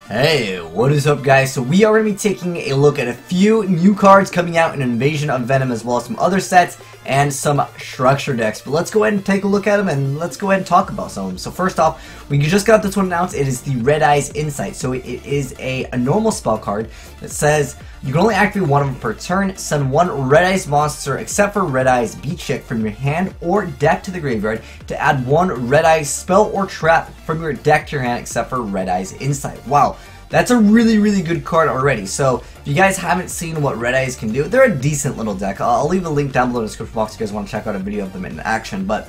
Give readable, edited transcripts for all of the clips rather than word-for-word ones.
Hey, what is up guys? So we are going to be taking a look at a few new cards coming out in Invasion of Venom, as well as some other sets and some structure decks. But let's go ahead and take a look at them, and let's go ahead and talk about some of them. So first off, we just got this one announced. It is the Red Eyes Insight. So it is a normal spell card that says you can only activate one of them per turn. Send one Red Eyes monster except for Red Eyes Beat Chick from your hand or deck to the graveyard to add one Red Eyes spell or trap from your deck to your hand except for Red Eyes Insight. Wow. That's a really good card already. So if you guys haven't seen what Red Eyes can do, they're a decent little deck. I'll leave a link down below in the description box if you guys want to check out a video of them in action. But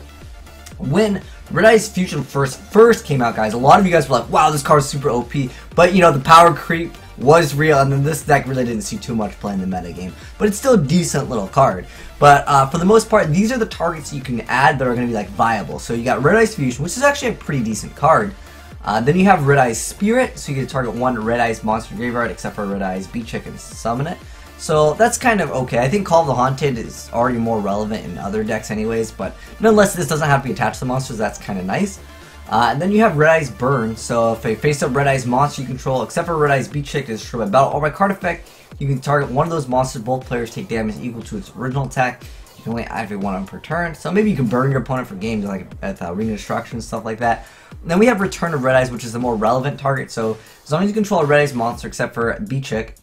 when Red Eyes Fusion first came out, guys, a lot of you guys were like, wow, this card is super OP. But you know, the power creep was real, and then this deck really didn't see too much play in the metagame. But it's still a decent little card. But for the most part, these are the targets you can add that are going to be like viable. So you got Red Eyes Fusion, which is actually a pretty decent card. Then you have Red Eyes Spirit, so you can target one Red Eyes monster graveyard except for Red Eyes Beat Chick and summon it. So that's kind of okay. I think Call of the Haunted is already more relevant in other decks anyways, but nonetheless this doesn't have to be attached to monsters, that's kind of nice. And then you have Red Eyes Burn, so if a face-up Red Eyes monster you control except for Red Eyes Beat Chick is destroyed by battle or by card effect, you can target one of those monsters, both players take damage equal to its original attack. You can only activate one of them per turn, so maybe you can burn your opponent for games like at Arena Destruction and stuff like that. And then we have Return of Red Eyes, which is the more relevant target. So as long as you control a Red Eyes monster except for Beat Chick,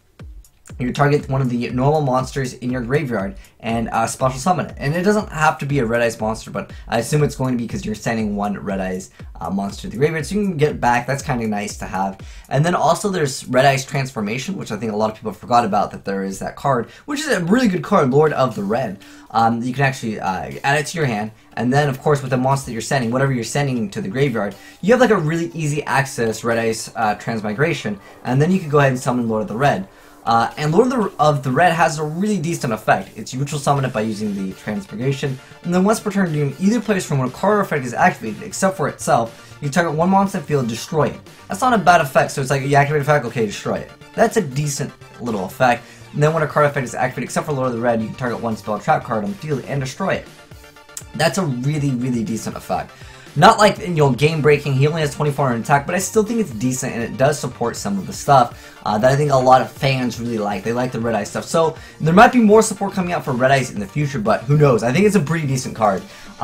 you target one of the normal monsters in your graveyard and special summon it. And it doesn't have to be a Red Eyes monster, but I assume it's going to be because you're sending one Red Eyes monster to the graveyard, so you can get it back. That's kind of nice to have. And then also there's Red Eyes Transformation, which I think a lot of people forgot about, that there is that card, which is a really good card, Lord of the Red. You can actually add it to your hand, and then of course with the monster that you're sending, whatever you're sending to the graveyard, you have like a really easy access Red Eyes Transmigration, and then you can go ahead and summon Lord of the Red. And Lord of the Red has a really decent effect. It's neutral summon it by using the Transmigration, and then once per turn, during either place from when a card effect is activated, except for itself, you target one monster in the field, destroy it. That's not a bad effect, so it's like you activate effect, okay, destroy it. That's a decent little effect. And then when a card effect is activated, except for Lord of the Red, you can target one spell trap card on the field and destroy it. That's a really decent effect. Not like, you know, game breaking, he only has 2400 attack, but I still think it's decent, and it does support some of the stuff that I think a lot of fans really like. They like the Red Eyes stuff. So there might be more support coming out for Red Eyes in the future, but who knows? I think it's a pretty decent card.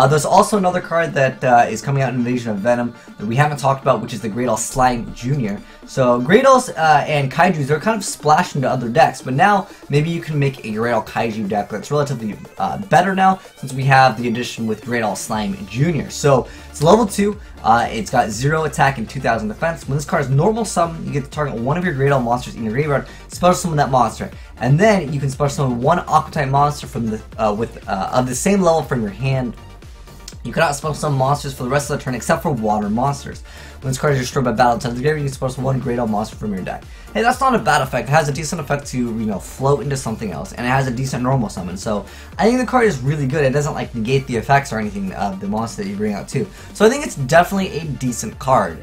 There's also another card that is coming out in Invasion of Venom that we haven't talked about, which is the Great All Slime Jr. So Great Alls and Kaijus, they're kind of splashed into other decks, but now maybe you can make a Great All Kaiju deck that's relatively better now, since we have the addition with Great All Slime Jr. So it's level 2, it's got 0 attack and 2000 defense. When this card is normal summon, you get to target one of your Great All monsters in your graveyard, special summon that monster, and then you can special summon one Aqua type monster from the of the same level from your hand. You cannot special summon monsters for the rest of the turn except for water monsters. When this card is destroyed by battle to the graveyard, you can special one Great All monster from your deck. Hey, that's not a bad effect. It has a decent effect to, you know, float into something else, and it has a decent normal summon. So I think the card is really good. It doesn't like negate the effects or anything of the monster that you bring out too. So I think it's definitely a decent card.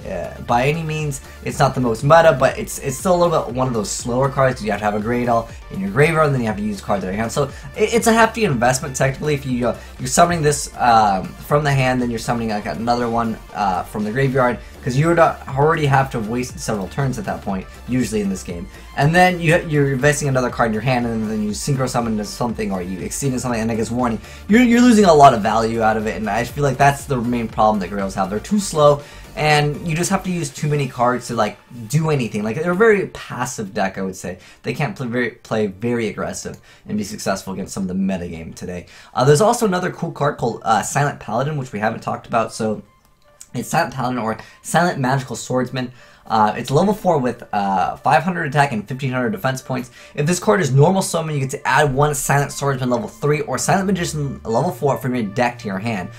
By any means, it's not the most meta, but it's still a little bit one of those slower cards, because you have to have a Great All in your graveyard, and then you have to use cards out of your hand. So it's a hefty investment technically. If you're summoning this from the hand, then you're summoning like another one from the graveyard, because you would already have to have wasted several turns at that point, usually in this game. And then you're investing another card in your hand, and then you synchro summon into something, or you exceed into something, and it gets warning. You're losing a lot of value out of it, and I feel like that's the main problem that Great Alls have. They're too slow, and you just have to use too many cards to like do anything. Like, they're a very passive deck, I would say. They can't play very aggressive and be successful against some of the metagame today. There's also another cool card called Silent Paladin, which we haven't talked about. So it's Silent Paladin, or Silent Magical Swordsman. It's level 4 with 500 attack and 1500 defense points. If this card is normal summon, you get to add one Silent Swordsman level 3 or Silent Magician level 4 from your deck to your hand.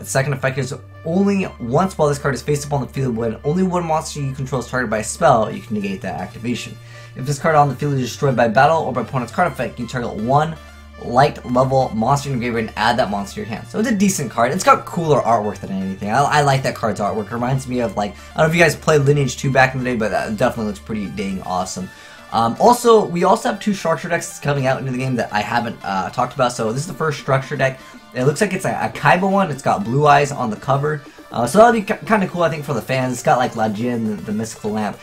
Second effect is only once while this card is faced up on the field, when only one monster you control is targeted by a spell, you can negate that activation. If this card on the field is destroyed by battle or by opponent's card effect, you can target one light level monster in your graveyard and add that monster to your hand. So it's a decent card. It's got cooler artwork than anything. I like that card's artwork. It reminds me of, like, I don't know if you guys played Lineage 2 back in the day, but that definitely looks pretty dang awesome. Also, we also have 2 structure decks coming out into the game that I haven't talked about. So this is the first structure deck. It looks like it's a Kaiba one. It's got blue eyes on the cover. So that'll be kind of cool, I think, for the fans. It's got like La Jinn, the mystical lamp,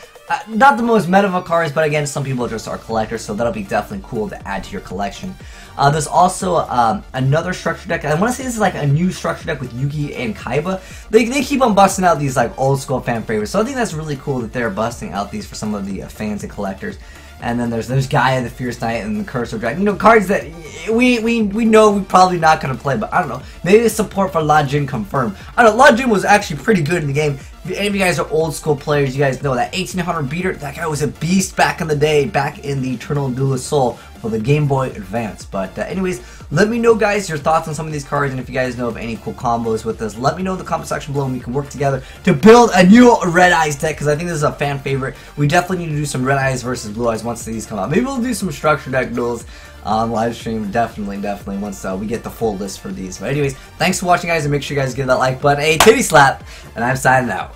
not the most meta of cards, but again, some people just are collectors, so that'll be definitely cool to add to your collection. There's also another structure deck. I want to say this is like a new structure deck with Yugi and Kaiba. They keep on busting out these like old school fan favorites, so I think that's really cool that they're busting out these for some of the fans and collectors. And then there's Gaia, the Fierce Knight, and the Curse of Dragon. You know, cards that we know we're probably not going to play, but I don't know. Maybe support for La Jin confirmed. I don't know, La Jin was actually pretty good in the game. If any of you guys are old school players, you guys know that 1800 beater, that guy was a beast back in the day, back in the Eternal Duelist Soul for the Game Boy Advance. But anyways, let me know, guys, your thoughts on some of these cards, and if you guys know of any cool combos with this, let me know in the comment section below, and we can work together to build a new Red Eyes deck, because I think this is a fan favorite. We definitely need to do some Red Eyes versus Blue Eyes once these come out. Maybe we'll do some structure deck duels on live stream, definitely once we get the full list for these. But anyways, thanks for watching, guys, and make sure you guys give that like button a titty slap, and I'm signing out.